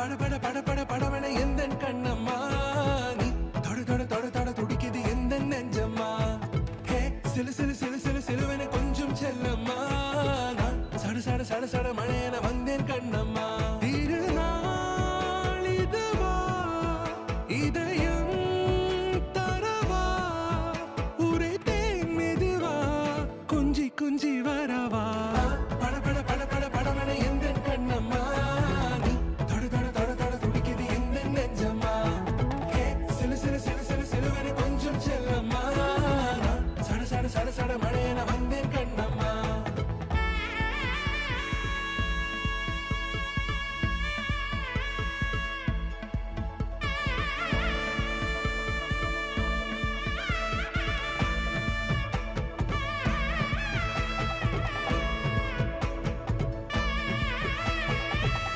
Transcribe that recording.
பட பட பட பட படவன எந்த கண்ணம்மா நீ தொட தொட தொட தொட துடிக்குது எந்த நெஞ்சம்மா ஹே சிலு சிலு சிலு சிலு சிலுவன கொஞ்சம் செல்லம்மா நான் சட சட சட சட மழையன வந்தேன் கண்ணம்மா